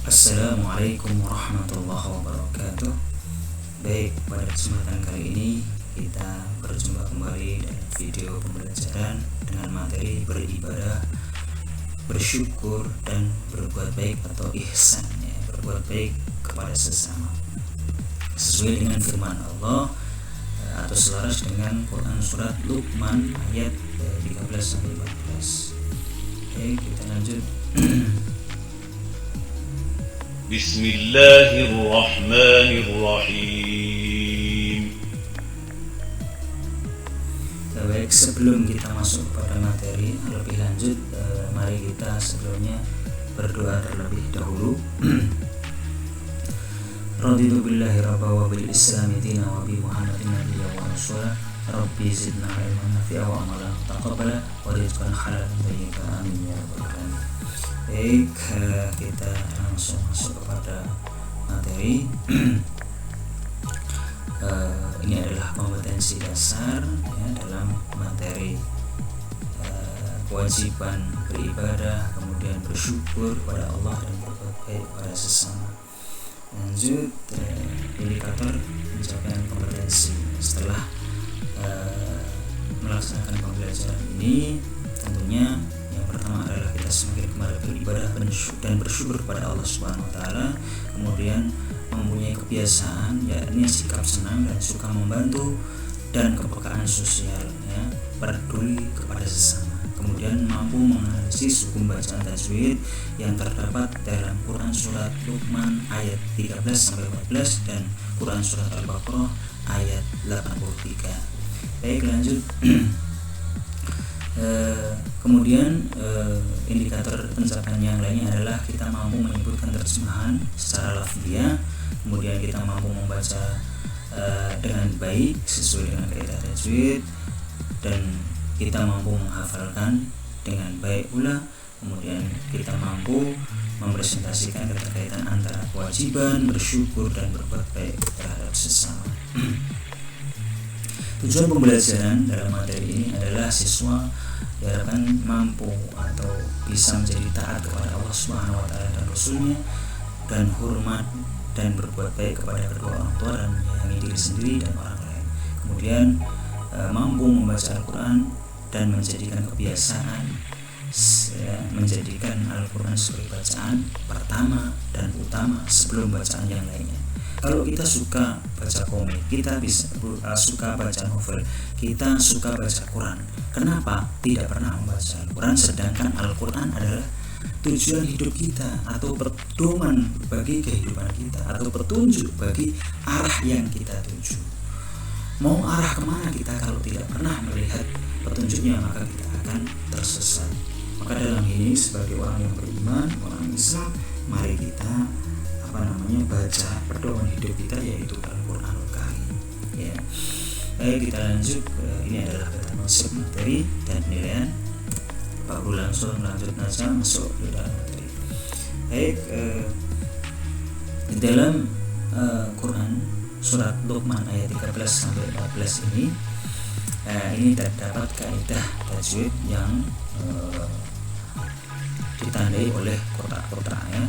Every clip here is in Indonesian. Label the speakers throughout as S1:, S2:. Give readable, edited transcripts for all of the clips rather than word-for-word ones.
S1: Assalamualaikum warahmatullahi wabarakatuh. Baik, pada kesempatan kali ini kita berjumpa kembali dalam video pembelajaran dengan materi beribadah, bersyukur dan berbuat baik atau ihsan, ya, berbuat baik kepada sesama sesuai dengan firman Allah atau selaras dengan Quran surat Luqman ayat 13-14. Oke, kita lanjut.
S2: Bismillahirrahmanirrahim.
S1: Baik, sebelum kita masuk kepada materi lebih lanjut, mari kita sebelumnya berdoa terlebih dahulu. Raditu billahi rabba wa bil islami dina wa bi muhammadin nabiyya wa rasulah. Rabbi zidna ilman nafi'a wa amalan taqabbala wa rizqan halalan thayyiban, amin ya rabbal alamin. Baik, kita langsung masuk kepada materi. Ini adalah kompetensi dasar, ya, dalam materi kewajiban beribadah, kemudian bersyukur kepada Allah dan berbuat baik kepada sesama. Lanjut, indikator pencapaian kompetensi. Setelah melaksanakan pembelajaran ini, tentunya yang pertama adalah kita semakin kembali beribadah dan bersyukur kepada Allah Subhanahu wa taala, kemudian mempunyai kebiasaan yakni sikap senang dan suka membantu dan kepekaan sosial, ya, peduli kepada sesama. Kemudian mampu menganalisis hukum bacaan tajwid yang terdapat dalam Quran surat Luqman ayat 13-14 dan Quran surat Al-Baqarah ayat 83. Baik, lanjut. Kemudian indikator pencapaian yang lainnya adalah kita mampu menyebutkan terjemahan secara lafziah, kemudian kita mampu membaca dengan baik sesuai dengan kaidah tajwid, dan kita mampu menghafalkan dengan baik pula. Kemudian kita mampu mempresentasikan keterkaitan antara kewajiban bersyukur dan berbuat baik terhadap sesama. Tujuan pembelajaran dalam materi ini adalah siswa diharapkan mampu atau bisa menjadi taat kepada Allah Subhanahu wa taala dan Rasulnya, dan hormat dan berbuat baik kepada kedua orang tua dan menyayangi diri sendiri dan orang lain. Kemudian mampu membaca Al-Quran dan menjadikan kebiasaan menjadikan Al-Quran sebagai bacaan pertama dan utama sebelum bacaan yang lainnya. Kalau kita suka baca komik, kita bisa suka baca novel, kita suka baca Quran, kenapa tidak pernah membaca Al-Quran? Sedangkan Al-Quran adalah tujuan hidup kita atau pedoman bagi kehidupan kita atau petunjuk bagi arah yang kita tuju. Mau arah kemana kita kalau tidak pernah melihat petunjuknya, maka kita akan tersesat. Maka dalam ini sebagai orang yang beriman, orang Islam, mari kita baca pedoman hidup kita, yaitu Al-Quranul Karim, ya. Baik, kita lanjut. Ini adalah kata masuk materi dan penilaian. Pak Guru langsung lanjut saja masuk ke dalam materi. Baik, di dalam Quran surat Luqman ayat 13-14 ini terdapat kaidah tajwid yang ditandai oleh kotak-kotak, ya.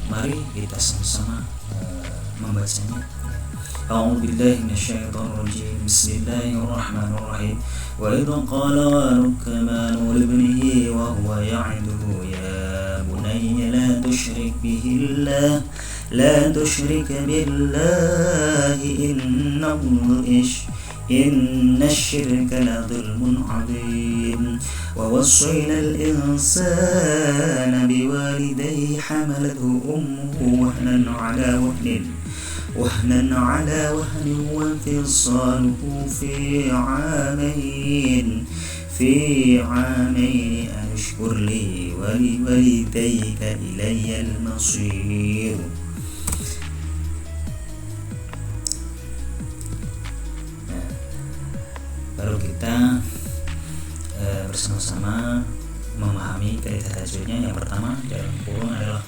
S1: Mari kita sama-sama membacanya. A'udzu billahi minasyaitonir rajim. Bismillahirrahmanirrahim. Wa idza qala rukmanu li ibnihi wa huwa ya'iduhu ya bunayya la tusyrik billah إن الشرك لظلم عظيم ووصينا الإنسان بوالديه حملته أمه وهنا على وهن وفصاله في عامين أن اشكر لي ولوالديك إلي المصير. Baru kita bersama-sama memahami kaidah tajwidnya. Yang pertama dalam kurung adalah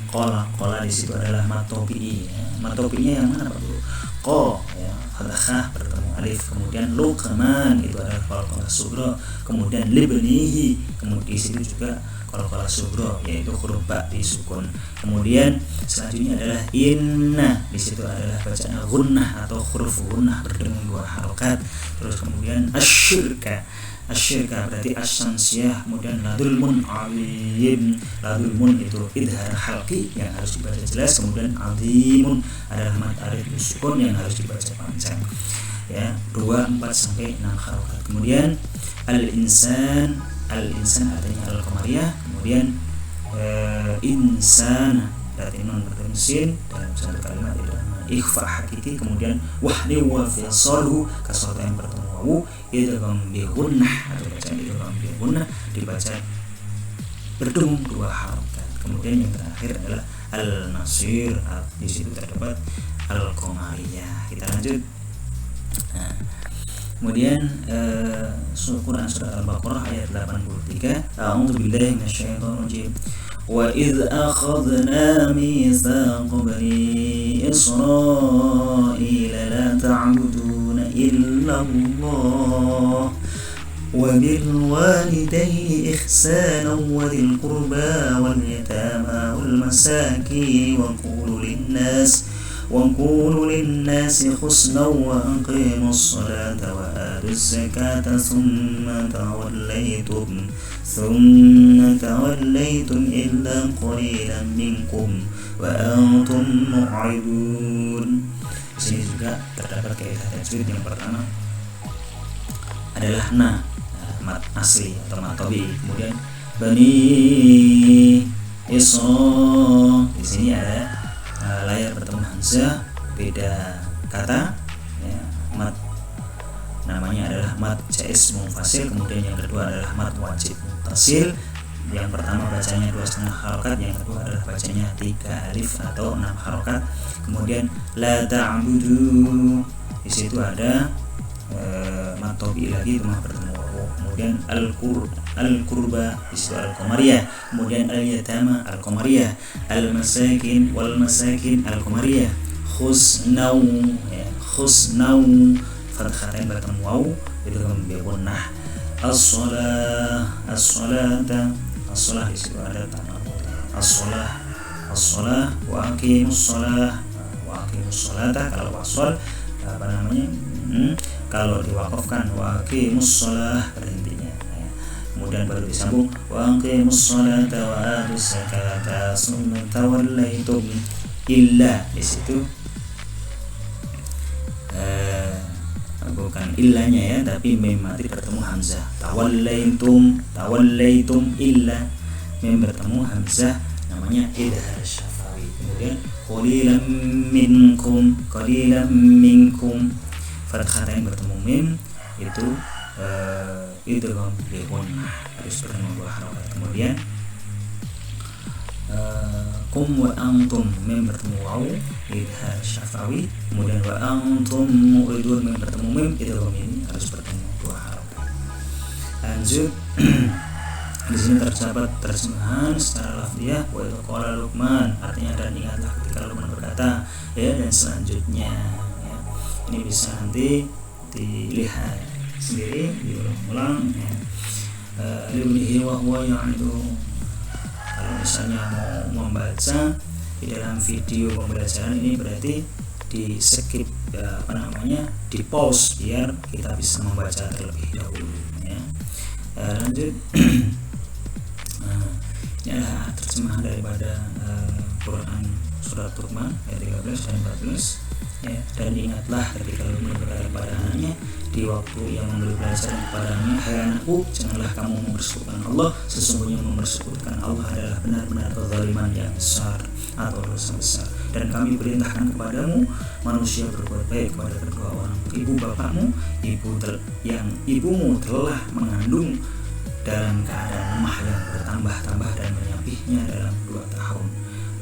S1: kola di situ adalah matopi'i, ya. Matopi'inya yang mana Pak Guru? Ko, ya, fathah bertemu alif. Kemudian Luqman itu adalah qalqalah sughra. Kemudian libnihi, kemudian di situ juga qalqalah sugro, yaitu huruf ba disukun. Kemudian selanjutnya adalah inna, di situ adalah bacaan gunnah atau huruf gunnah berdengung 2 harokat. Terus kemudian asyirka berarti asyansiyah, kemudian ladulmun alim, ladulmun itu idhar halqi yang harus dibaca jelas, kemudian alimun adalah mad arif disukun yang harus dibaca panjang, ya, 2, 4 sampai 6 harokat. Kemudian al-insan artinya al-qamariyah, kemudian insana berarti nun bertemu sin dalam satu kalimat itu ikhfa hakiki, kemudian wahni wa fisalhu kasrah yang bertemu wawu idgham bi gunnah atau bacaan idgham bi gunnah dibaca berdengung 2 harokat. Kemudian yang terakhir adalah al-nasir, di situ terdapat al-qamariyah. Kita lanjut. Nah, kemudian Quran surat Al-Baqarah ayat 83, a'udzubillahi minasyaitonir rajim. Wa idz akhadna mitsaq bani Israila la ta'buduna illa Allah wa bil walidayni ihsana wa dzil qurba wal yatama wal masakin wa qulu lin-nasi husnan wa aqimus salata wa atuz zakata thumma tawallaytum illa qalilan minkum wa antum mu'ridun. Di sini juga terdapat kaidah tajwid. Yang pertama adalah mad asli atau mad tabi'i. Kemudian bani Isra, di sini ada layar bertemu hamzah, beda kata, ya, mad namanya adalah mad jaiz munfasil. Kemudian yang kedua adalah mad wajib muttasil. Yang pertama bacanya 2,5 harokat, yang kedua adalah bacanya 3 alif atau 6 harokat. Kemudian la ta'budu, di situ ada mad tabi'i lagi, cuma bertemu wawu. Kemudian al-qurba, di situ al-qamariyah. Kemudian al-yatama al-qamariyah, al-masakin wal masakin al-qamariyah. Khusnau, ya, khusnau fathatain bertemu wawu itu kemudian gunnah. As-salata di situ ada as-salah wa aqimus salata. Kalau wasol kalau diwakafkan wa aqimus salah berhentinya, ya. Kemudian baru disambung wa aqimus salata wa atuz zakata summa tawallaytum illa, di situ bukan illanya, ya, tapi mim mati bertemu hamzah. Tawallaitum illa, mim bertemu hamzah, namanya idhar syafawi. Kemudian qalilan minkum fathatain bertemu mim, itu idgham bi gunnah harus bertemu 2 harokat. Kemudian kum wa antum, mim bertemu wawu idhar syafawi. Kemudian wa antum mu'ridun, mim bertemu mim, idgham ini harus bertemu 2 harokat. Lanjut. Di sini terdapat terjemahan secara lafziyah wa idh qala Luqman, artinya dan ingatlah ketika Luqman berkata, ya, dan selanjutnya, ya. Ini bisa nanti dilihat sendiri, diulang-ulang, ya. Libnihi wa huwa ya'idu. Kalau misalnya mau membaca di dalam video pembelajaran ini berarti di skip, di pause biar kita bisa membaca terlebih dahulu, ya. Lanjut. Ini adalah terjemahan daripada Quran surat Luqman ayat 13 dan 14, ya. Dan ingatlah ketika Luqman berkata kepada anaknya di waktu yang memberi pelajaran kepadanya, hai anakku, janganlah kamu mempersekutukan Allah, sesungguhnya mempersekutukan Allah adalah benar-benar kezaliman yang besar atau dosa besar. Dan kami perintahkan kepadamu manusia berbuat baik kepada kedua orang ibu bapakmu, yang ibumu telah mengandung dalam keadaan lemah yang bertambah-tambah dan menyapihnya dalam 2 tahun.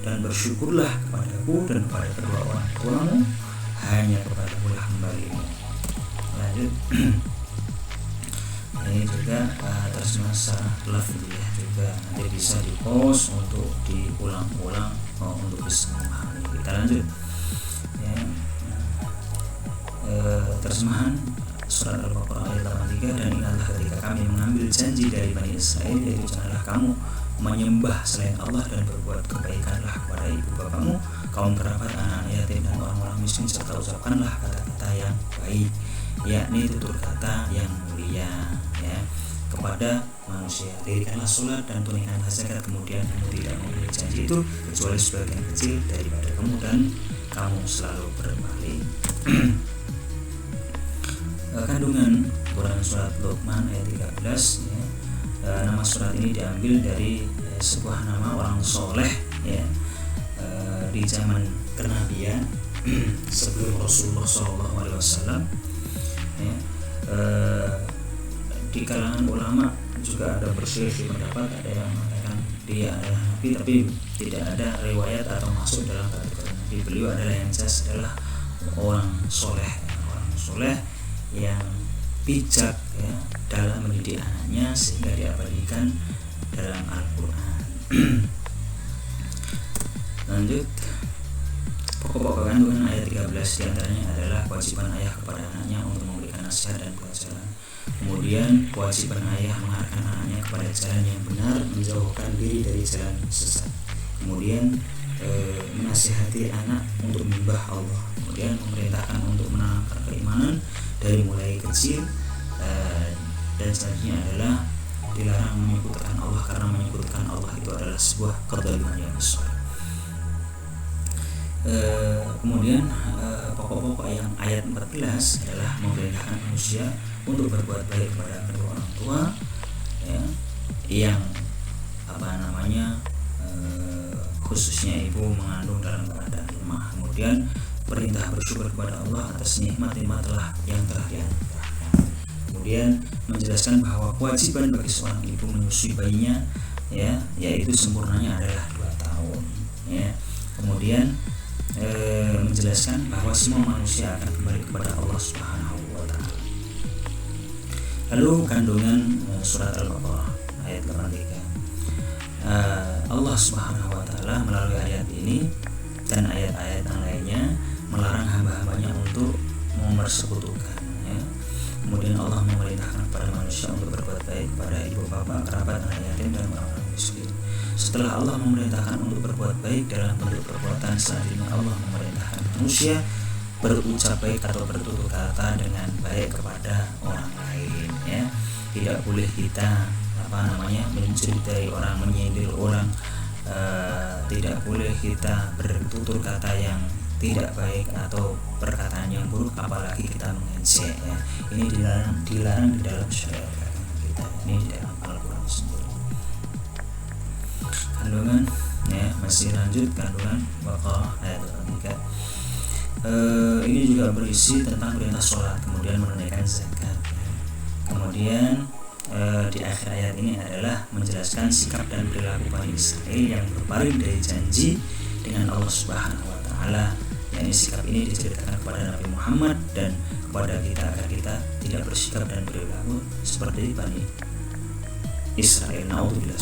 S1: Dan bersyukurlah kepadaku dan kepada kedua orang tuamu, hanya kepadaku lah kembalimu. Lanjut. Ini juga terjemah secara lafziyah juga, nanti bisa di pause untuk diulang-ulang untuk bisa memahami. Kita lanjut, ya. Terjemahan surat Al-Baqarah ayat 83, dan ingatlah ketika kami mengambil janji dari Bani Israel, yaitu janganlah kamu menyembah selain Allah dan berbuat kebaikanlah kepada ibu bapakmu, kaum kerabat, anak yatim dan orang-orang miskin, serta ucapkanlah kata-kata yang baik, yakni tutur kata yang mulia ya kepada manusia. Dirikanlah sholat dan tunaikanlah zakat, kemudian kamu tidak memiliki janji itu kecuali sebagian kecil daripada kamu dan kamu selalu berbalik. Kandungan Quran surat Luqman ayat 13 ya. Nama surat ini diambil dari sebuah nama orang soleh ya, di zaman kenabian sebelum Rasulullah SAW ya. Di kalangan ulama juga ada berselisih pendapat, ada yang mengatakan dia adalah nabi, tapi tidak ada riwayat atau masuk dalam kategori nabi. Beliau adalah yang jelas adalah orang soleh yang bijak ya dalam mendidik anaknya sehingga diabadikan dalam Al-Quran. Lanjut, pokok-pokok kandungan ayat 13 diantaranya adalah kewajiban ayah kepada anaknya untuk memberikan nasihat dan pelajaran. Kemudian kewajiban ayah mengarahkan anaknya kepada jalan yang benar, menjauhkan diri dari jalan sesat. Kemudian menasihati anak untuk menyembah Allah. Kemudian memerintahkan untuk menanamkan keimanan dari mulai kecil, dan selanjutnya adalah dilarang menyebutkan Allah, karena menyebutkan Allah itu adalah sebuah kezaliman yang besar. Kemudian pokok-pokok yang ayat 14 adalah memerintahkan manusia untuk berbuat baik kepada kedua orang tua ya, yang khususnya ibu mengandung dalam keadaan lemah. Kemudian perintah bersyukur kepada Allah atas nikmat-nikmat yang telah dianugerahkan. Kemudian menjelaskan bahwa kewajiban bagi seorang ibu menyusui bayinya ya, yaitu sempurnanya adalah 2 tahun ya. Kemudian menjelaskan bahwa semua manusia akan kembali kepada Allah Subhanahu wa taala. Lalu kandungan surat Al-Baqarah ayat 83. Allah Subhanahu wa taala melalui ayat ini dan ayat-ayat yang lainnya melarang hamba-hambanya untuk mempersekutukan ya. Kemudian Allah memerintahkan kepada manusia untuk berbuat baik kepada ibu bapak, kerabat, anak yatim dan orang-orang miskin. Setelah Allah memerintahkan untuk berbuat baik dalam bentuk perbuatan, selanjutnya Allah memerintahkan manusia berucap baik atau bertutur kata dengan baik kepada orang lain ya. Tidak boleh kita mencurigai orang, menyindir orang, tidak boleh kita bertutur kata yang tidak baik atau perkataan yang buruk, apalagi kita mengejek ya. Ini dilarang di dalam syariat agama kita, ini di dalam Al-Quran sendiri. Kandungan ya, masih lanjut kandungan Baqarah ayat 83. Ini juga berisi tentang perintah sholat, kemudian menunaikan zakat ya. Kemudian di akhir ayat ini adalah menjelaskan sikap dan perilaku Bani Israil yang berpaling dari janji dengan Allah Subhanahu wa taala. Yakni sikap ini diceritakan kepada Nabi Muhammad dan kepada kita agar kita tidak bersikap dan perilaku seperti Bani Israil. Naudzubillah.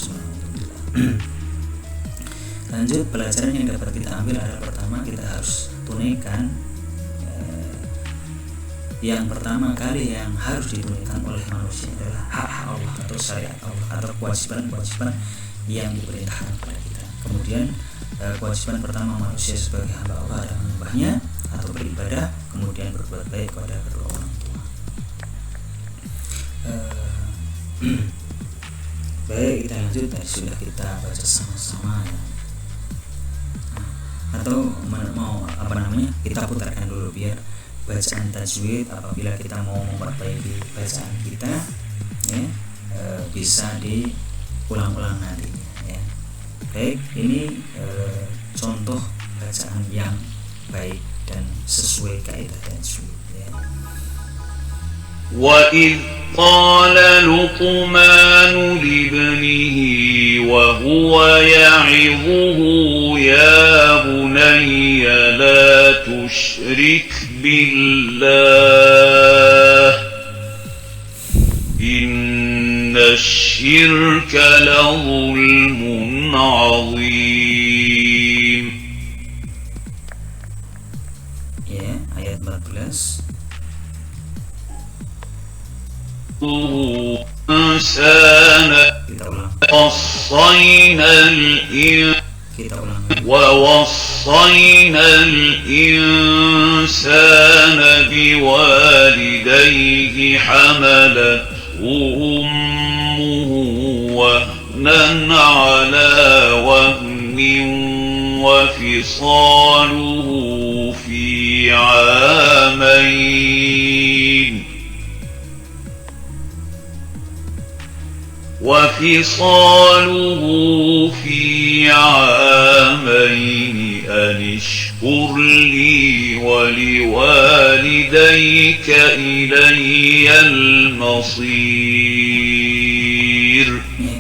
S1: Lanjut, pelajaran yang dapat kita ambil adalah pertama, kita harus tunaikan yang pertama kali yang harus ditunaikan oleh manusia adalah hak Allah atau syariat Allah atau kewajiban-kewajiban yang diperintahkan kepada kita. Kemudian kewajiban pertama manusia sebagai hamba Allah adalah menyembahnya atau beribadah, kemudian berbuat baik kepada kedua orang tua. Baik, kita lanjut. Tadi sudah kita baca sama-sama ya. Atau mau kita putarkan dulu biar bacaan tajwid apabila kita mau memperbaiki bacaan kita ya, bisa diulang-ulang nantinya ya. Baik, ini contoh bacaan yang baik dan sesuai kaidah tajwid ya.
S2: وَإِذْ قَالَ لُقْمَانُ لِابْنِهِ وَهُوَ يَعِظُهُ يَا بُنَيَّ لَا تُشْرِكْ بِاللَّهِ إِنَّ الشِّرْكَ لَظُلْمٌ عَظِيمٌ.
S1: Ya, ayat 14.
S2: إنسان
S1: Kita ulang. kita ulang lagi.
S2: ووصينا الإنسان بوالديه حملته أمه وهنا على وهن وفصاله في عامين أن اشكر لي ولوالديك إلي المصير.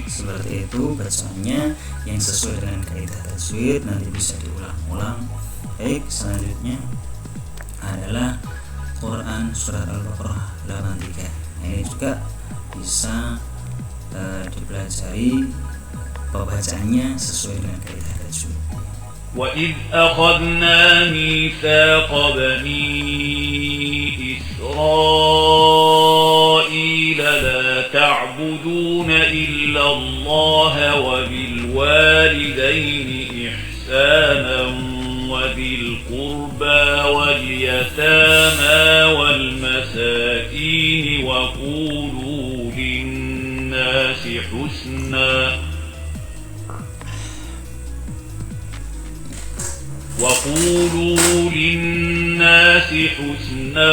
S1: Seperti itu bacaannya yang sesuai dengan kaidah tajwid, nanti bisa diulang-ulang. Baik, selanjutnya adalah Quran surat Al-Baqarah 83. Ini juga bisa dipelajari pembacaannya sesuai dengan kaidah tajwid.
S2: وَإِذْ أَخَذْنَا مِيثَاقَ بَنِي إِسْرَائِيلَ لَا تَعْبُدُونَ إِلَّا اللَّهَ وَبِالْوَالِدَيْنِ إِحْسَانًا وَذِي الْقُرْبَى وَالْيَتَامَى وَالْمَسَاكِينِ وَقُولُوا لِلنَّاسِ حسنا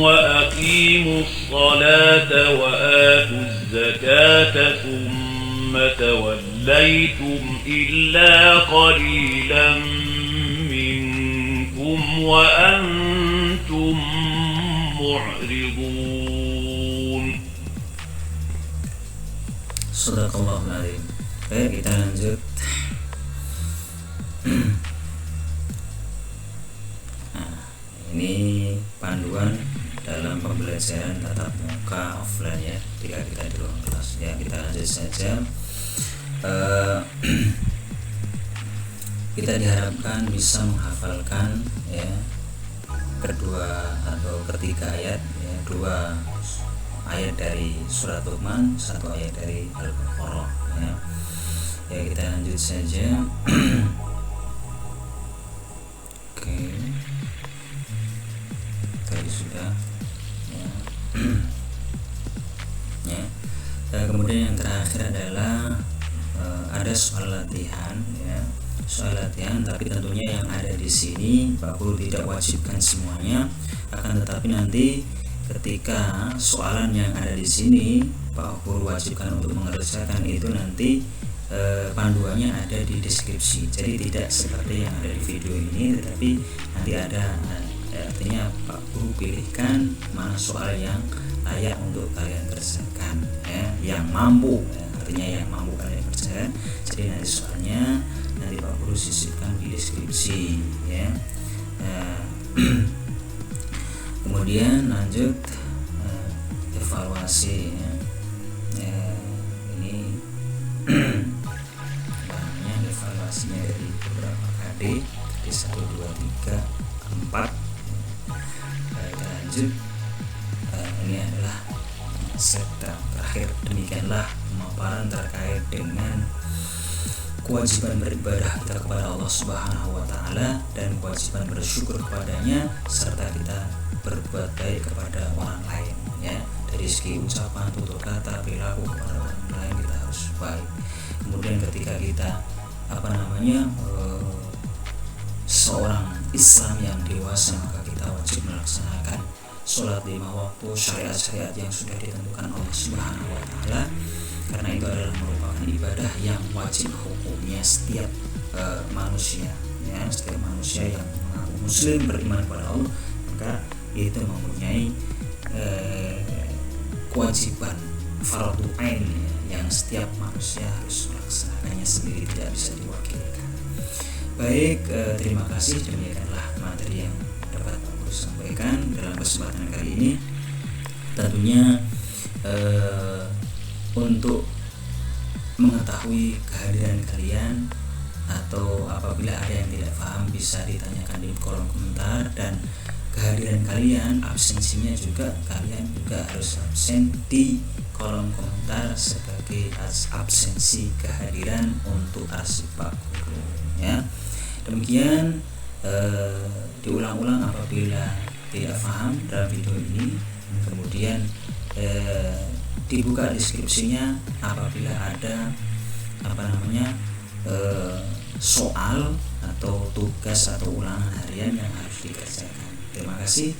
S2: وأقيموا الصلاة وآتوا الزكاة ثم توليتم إلا قليلا منكم وأنتم معرضون.
S1: Sadaqallahul Adzim. Baik, kita lanjut. Ini panduan dalam pembelajaran tatap muka offline ya, ketika kita di ruang kelas ya. Kita lanjut saja. Kita diharapkan bisa menghafalkan ya kedua atau ketiga ayat ya, 2 ayat dari surat Luqman, 1 ayat dari Al-Baqarah ya. Ya, kita lanjut saja. Oke. Tadi sudah ya. Ya. Kemudian yang terakhir adalah ada soal latihan ya. Soal latihan, tapi tentunya yang ada di sini Pak Guru tidak wajibkan semuanya, akan tetapi nanti ketika soalan yang ada di sini Pak Guru wajibkan untuk mengerjakan itu nanti panduannya ada di deskripsi. Jadi tidak seperti yang ada di video ini, tetapi nanti ada artinya Pak Guru pilihkan mana soal yang layak untuk kalian kerjakan ya, yang mampu ya, artinya yang mampu kalian kerjakan. Jadi nanti soalnya nanti Pak Guru sisipkan di deskripsi ya. Kemudian lanjut evaluasi ya. Ini evaluasinya dari beberapa KD, di 1, 2, 3, 4. Kita lanjut. Ini adalah set terakhir. Demikianlah pemaparan terkait dengan kewajiban beribadah kita kepada Allah Subhanahu wa Ta'ala dan kewajiban bersyukur kepadanya, serta kita berbuat baik kepada orang lain ya. Dari segi ucapan, tutur kata, perilaku kepada orang lain kita harus baik. Kemudian ketika kita seorang Islam yang dewasa, maka kita wajib melaksanakan sholat 5 waktu, syariat-syariat yang sudah ditentukan Allah Subhanahu wa Ta'ala, karena itu adalah merupakan ibadah yang wajib hukumnya setiap manusia ya. Setiap manusia yang mengaku muslim, beriman kepada Allah, maka itu mempunyai kewajiban fardu ain ya, yang setiap manusia harus melaksanakannya sendiri, tidak bisa diwakilkan. Baik, terima kasih. Demikianlah materi yang dapat aku sampaikan dalam kesempatan kali ini. Tentunya untuk mengetahui kehadiran kalian atau apabila ada yang tidak paham bisa ditanyakan di kolom komentar, dan kehadiran kalian, absensinya juga kalian juga harus absen di kolom komentar sebagai absensi kehadiran untuk arsip Pak Guru ya. Demikian diulang-ulang apabila tidak paham dalam video ini, kemudian dibuka deskripsinya apabila ada soal atau tugas atau ulangan harian yang harus dikerjakan. Terima kasih.